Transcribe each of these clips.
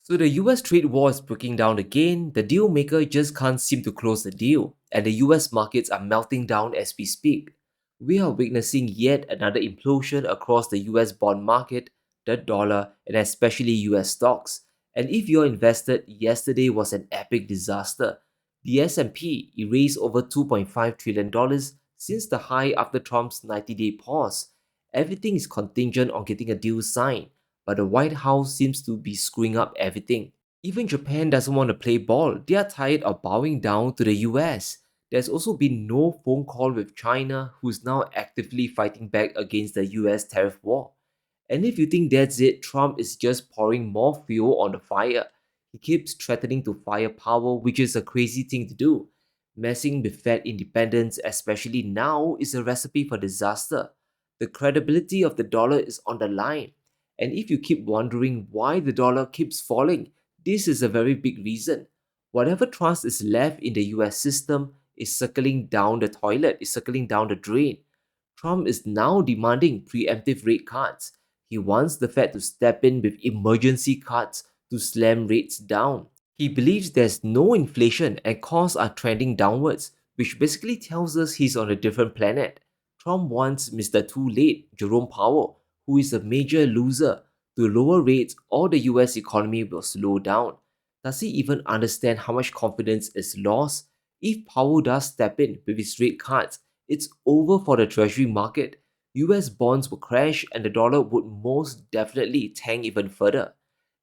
So the US trade war is breaking down again, the deal maker just can't seem to close the deal, and the US markets are melting down as we speak. We are witnessing yet another implosion across the US bond market, the dollar, and especially US stocks. And if you're invested, yesterday was an epic disaster. The S&P erased over $2.5 trillion dollars since the high after Trump's 90-day pause. Everything is contingent on getting a deal signed, but the White House seems to be screwing up everything. Even Japan doesn't want to play ball, they are tired of bowing down to the US. There's also been no phone call with China, who's now actively fighting back against the US tariff war. And if you think that's it, Trump is just pouring more fuel on the fire. He keeps threatening to fire power, which is a crazy thing to do. Messing with Fed independence, especially now, is a recipe for disaster. The credibility of the dollar is on the line. And if you keep wondering why the dollar keeps falling, this is a very big reason. Whatever trust is left in the US system is circling down the toilet, is circling down the drain. Trump is now demanding preemptive rate cuts. He wants the Fed to step in with emergency cuts to slam rates down. He believes there's no inflation and costs are trending downwards, which basically tells us he's on a different planet. Trump wants Mr. Too Late, Jerome Powell, who is a major loser, to lower rates or the US economy will slow down. Does he even understand how much confidence is lost? If Powell does step in with his rate cuts, it's over for the treasury market. US bonds will crash and the dollar would most definitely tank even further.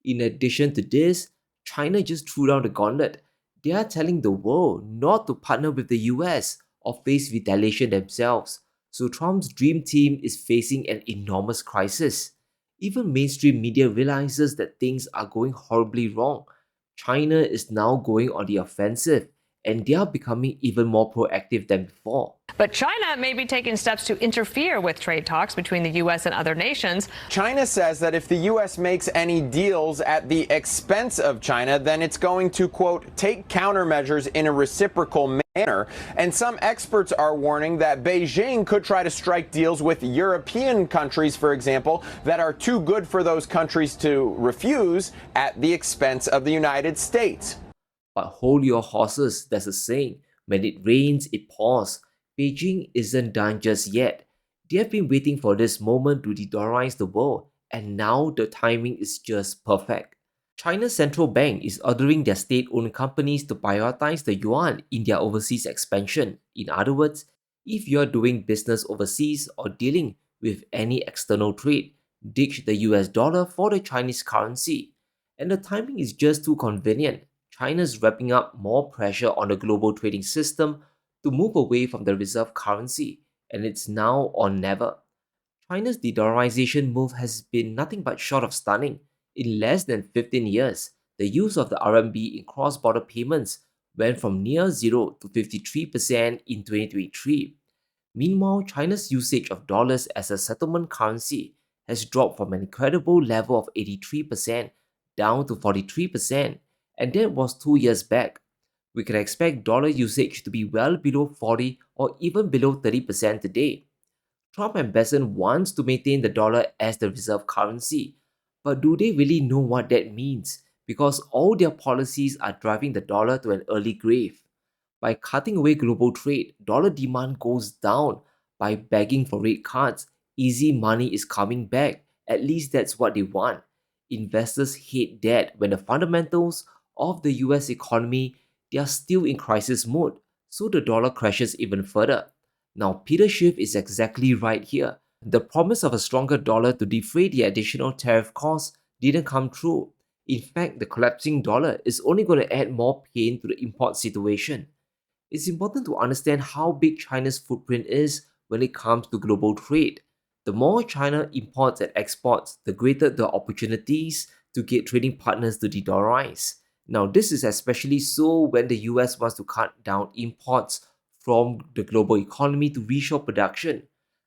In addition to this, China just threw down the gauntlet. They are telling the world not to partner with the US or face retaliation themselves. So Trump's dream team is facing an enormous crisis. Even mainstream media realizes that things are going horribly wrong. China is now going on the offensive, and they are becoming even more proactive than before. But China may be taking steps to interfere with trade talks between the U.S. and other nations. China says that if the U.S. makes any deals at the expense of China, then it's going to, quote, take countermeasures in a reciprocal manner. And some experts are warning that Beijing could try to strike deals with European countries, for example, that are too good for those countries to refuse at the expense of the United States. But hold your horses, there's a saying. When it rains, it pours. Beijing isn't done just yet. They have been waiting for this moment to de-dollarize the world, and now the timing is just perfect. China's central bank is ordering their state-owned companies to prioritize the yuan in their overseas expansion. In other words, if you're doing business overseas or dealing with any external trade, ditch the US dollar for the Chinese currency. And the timing is just too convenient. China's wrapping up more pressure on the global trading system to move away from the reserve currency, and it's now or never. China's de-dollarization move has been nothing but short of stunning. In less than 15 years, the use of the RMB in cross-border payments went from near zero to 53% in 2023. Meanwhile, China's usage of dollars as a settlement currency has dropped from an incredible level of 83% down to 43%, and that was 2 years back. We can expect dollar usage to be well below 40 or even below 30% today. Trump and Biden wants to maintain the dollar as the reserve currency, but do they really know what that means? Because all their policies are driving the dollar to an early grave. By cutting away global trade, dollar demand goes down. By begging for rate cuts, easy money is coming back. At least that's what they want. Investors hate that when the fundamentals of the US economy, they are still in crisis mode, so the dollar crashes even further. Now, Peter Schiff is exactly right here. The promise of a stronger dollar to defray the additional tariff costs didn't come true. In fact, the collapsing dollar is only going to add more pain to the import situation. It's important to understand how big China's footprint is when it comes to global trade. The more China imports and exports, the greater the opportunities to get trading partners to de-dollarize. Now, this is especially so when the US wants to cut down imports from the global economy to reshore production.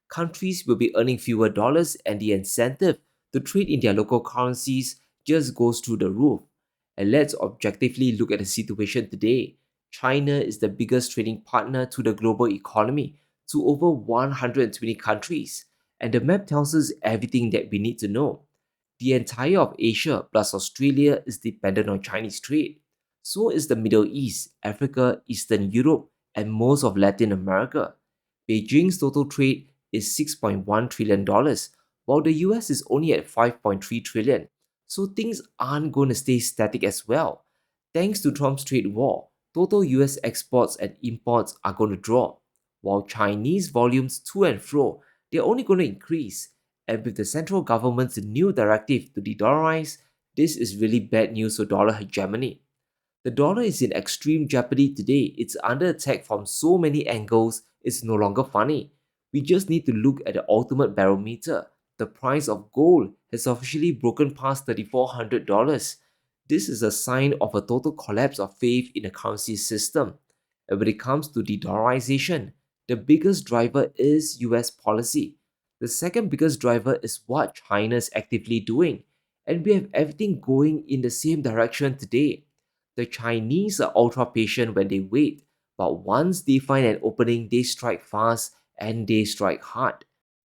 Countries will be earning fewer dollars, and the incentive to trade in their local currencies just goes through the roof. And let's objectively look at the situation today. China is the biggest trading partner to the global economy, to over 120 countries, and the map tells us everything that we need to know. The entire of Asia plus Australia is dependent on Chinese trade. So is the Middle East, Africa, Eastern Europe, and most of Latin America. Beijing's total trade is $6.1 trillion, while the US is only at 5.3 trillion. So things aren't going to stay static as well. Thanks to Trump's trade war, total US exports and imports are going to drop, while Chinese volumes to and fro, they're only going to increase. And with the central government's new directive to de-dollarize, this is really bad news for dollar hegemony. The dollar is in extreme jeopardy today. It's under attack from so many angles, it's no longer funny. We just need to look at the ultimate barometer. The price of gold has officially broken past $3,400. This is a sign of a total collapse of faith in the currency system. And when it comes to de-dollarization, the biggest driver is US policy. The second biggest driver is what China is actively doing. And we have everything going in the same direction today. The Chinese are ultra patient when they wait, but once they find an opening, they strike fast and they strike hard.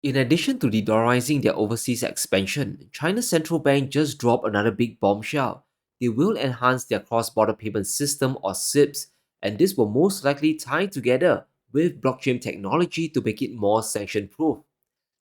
In addition to de-dollarizing their overseas expansion, China's central bank just dropped another big bombshell. They will enhance their cross-border payment system or SIPS, and this will most likely tie together with blockchain technology to make it more sanction-proof.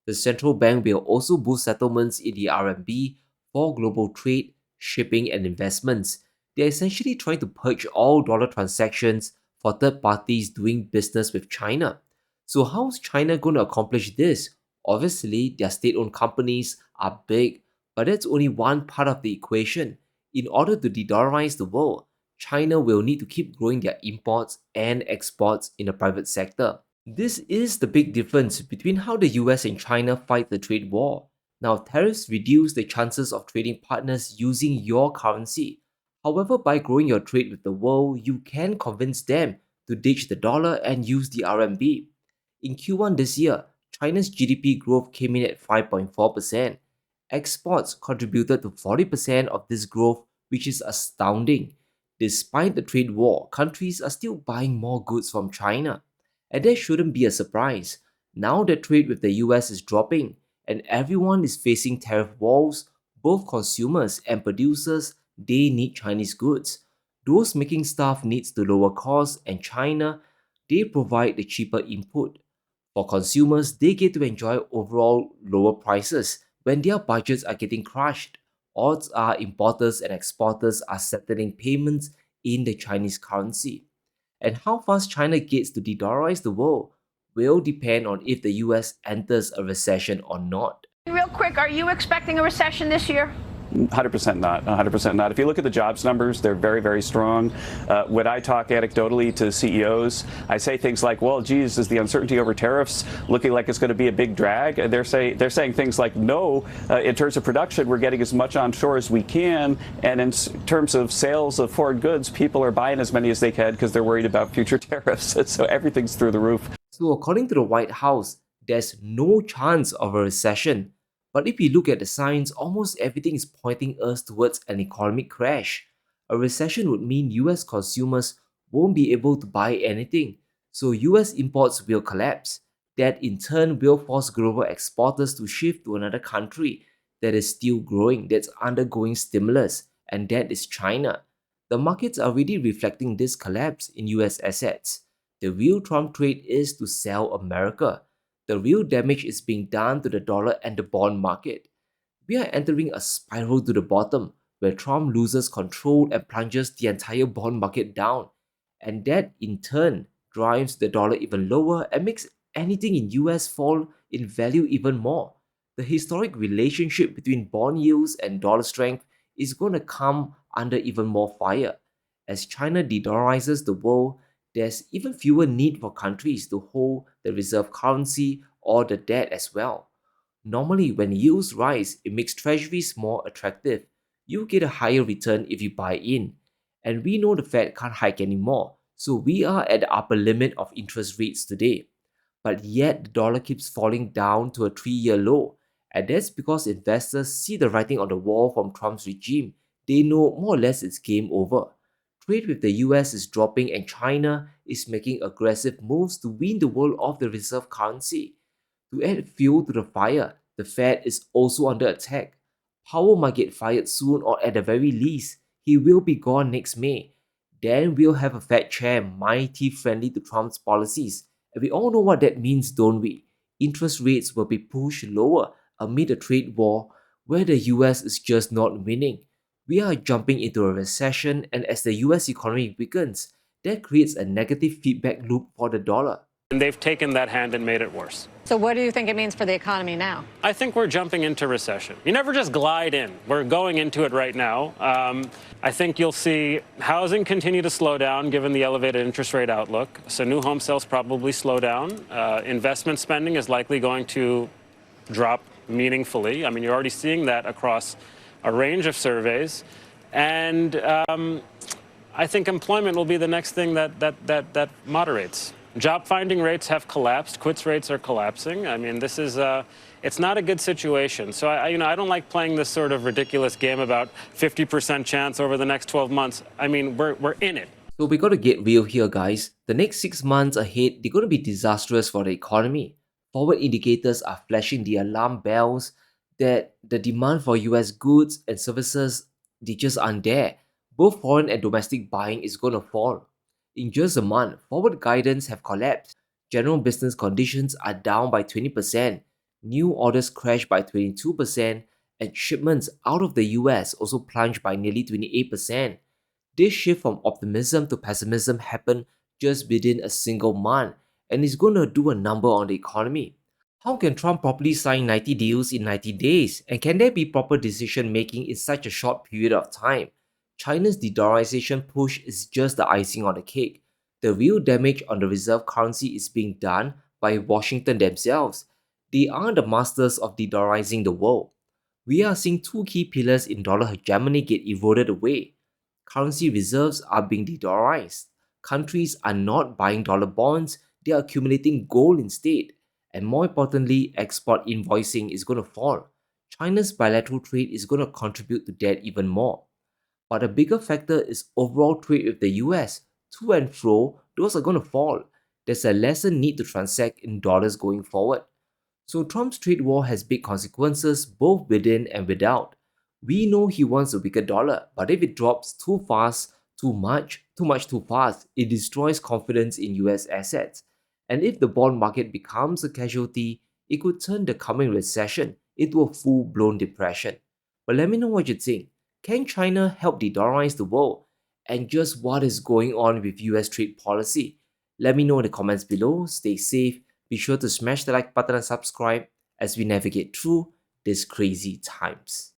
The central bank will also boost settlements in the RMB for global trade, shipping, and investments. They're essentially trying to purge all dollar transactions for third parties doing business with China. So, how's China going to accomplish this? Obviously, their state owned companies are big, but that's only one part of the equation. In order to de dollarize the world, China will need to keep growing their imports and exports in the private sector. This is the big difference between how the US and China fight the trade war. Now, tariffs reduce the chances of trading partners using your currency. However, by growing your trade with the world, you can convince them to ditch the dollar and use the RMB. In Q1 this year, China's GDP growth came in at 5.4%. Exports contributed to 40% of this growth, which is astounding. Despite the trade war, countries are still buying more goods from China. And that shouldn't be a surprise. Now that trade with the US is dropping and everyone is facing tariff walls, both consumers and producers, they need Chinese goods. Those making stuff needs to lower costs, and China, they provide the cheaper input. For consumers, they get to enjoy overall lower prices when their budgets are getting crushed. Odds are importers and exporters are settling payments in the Chinese currency. And how fast China gets to de-dollarize the world will depend on if the US enters a recession or not. Real quick, are you expecting a recession this year? 100% not. 100% not. If you look at the jobs numbers, they're very, very strong. When I talk anecdotally to CEOs, I say things like, well, geez, is the uncertainty over tariffs looking like it's going to be a big drag? And they're saying things like, no, in terms of production, we're getting as much onshore as we can. And in terms of sales of foreign goods, people are buying as many as they can because they're worried about future tariffs. So everything's through the roof. So according to the White House, there's no chance of a recession. But if we look at the signs, almost everything is pointing us towards an economic crash. A recession would mean US consumers won't be able to buy anything, so US imports will collapse. That in turn will force global exporters to shift to another country that is still growing, that's undergoing stimulus, and that is China. The markets are already reflecting this collapse in US assets. The real Trump trade is to sell America. The real damage is being done to the dollar and the bond market. We are entering a spiral to the bottom where Trump loses control and plunges the entire bond market down. And that in turn drives the dollar even lower and makes anything in US fall in value even more. The historic relationship between bond yields and dollar strength is going to come under even more fire. As China de-dollarizes the world, there's even fewer need for countries to hold the reserve currency or the debt as well. Normally, when yields rise, it makes treasuries more attractive. You get a higher return if you buy in. And we know the Fed can't hike anymore, so we are at the upper limit of interest rates today. But yet, the dollar keeps falling down to a 3-year low. And that's because investors see the writing on the wall from Trump's regime. They know more or less it's game over. Trade with the US is dropping and China is making aggressive moves to wean the world off the reserve currency. To add fuel to the fire, the Fed is also under attack. Powell might get fired soon, or at the very least, he will be gone next May. Then we'll have a Fed chair mighty friendly to Trump's policies. And we all know what that means, don't we? Interest rates will be pushed lower amid a trade war where the US is just not winning. We are jumping into a recession, and as the US economy weakens, that creates a negative feedback loop for the dollar. And they've taken that hand and made it worse. So what do you think it means for the economy now? I think we're jumping into recession. You never just glide in. We're going into it right now. I think you'll see housing continue to slow down given the elevated interest rate outlook. So new home sales probably slow down. Investment spending is likely going to drop meaningfully. I mean, you're already seeing that across a range of surveys. And I think employment will be the next thing that moderates. Job finding rates have collapsed. Quits rates are collapsing. I mean, this is it's not a good situation. So I don't like playing this sort of ridiculous game about 50% chance over the next 12 months. I mean, we're in it. So we gotta get real here, guys. The next 6 months ahead, they're gonna be disastrous for the economy. Forward indicators are flashing the alarm bells that the demand for US goods and services, they just aren't there. Both foreign and domestic buying is gonna fall. In just a month, forward guidance have collapsed. General business conditions are down by 20%, new orders crashed by 22%, and shipments out of the US also plunged by nearly 28%. This shift from optimism to pessimism happened just within a single month, and is going to do a number on the economy. How can Trump properly sign 90 deals in 90 days? And can there be proper decision making in such a short period of time? China's de-dollarization push is just the icing on the cake. The real damage on the reserve currency is being done by Washington themselves. They are the masters of de-dollarizing the world. We are seeing two key pillars in dollar hegemony get eroded away. Currency reserves are being de-dollarized. Countries are not buying dollar bonds, they are accumulating gold instead. And more importantly, export invoicing is going to fall. China's bilateral trade is going to contribute to that even more. But a bigger factor is overall trade with the US. To and fro, those are going to fall. There's a lesser need to transact in dollars going forward. So Trump's trade war has big consequences both within and without. We know he wants a weaker dollar, but if it drops too fast, too much too fast, it destroys confidence in US assets. And if the bond market becomes a casualty, it could turn the coming recession into a full-blown depression. But let me know what you think. Can China help de-dollarize the world? And just what is going on with US trade policy? Let me know in the comments below. Stay safe. Be sure to smash the like button and subscribe as we navigate through these crazy times.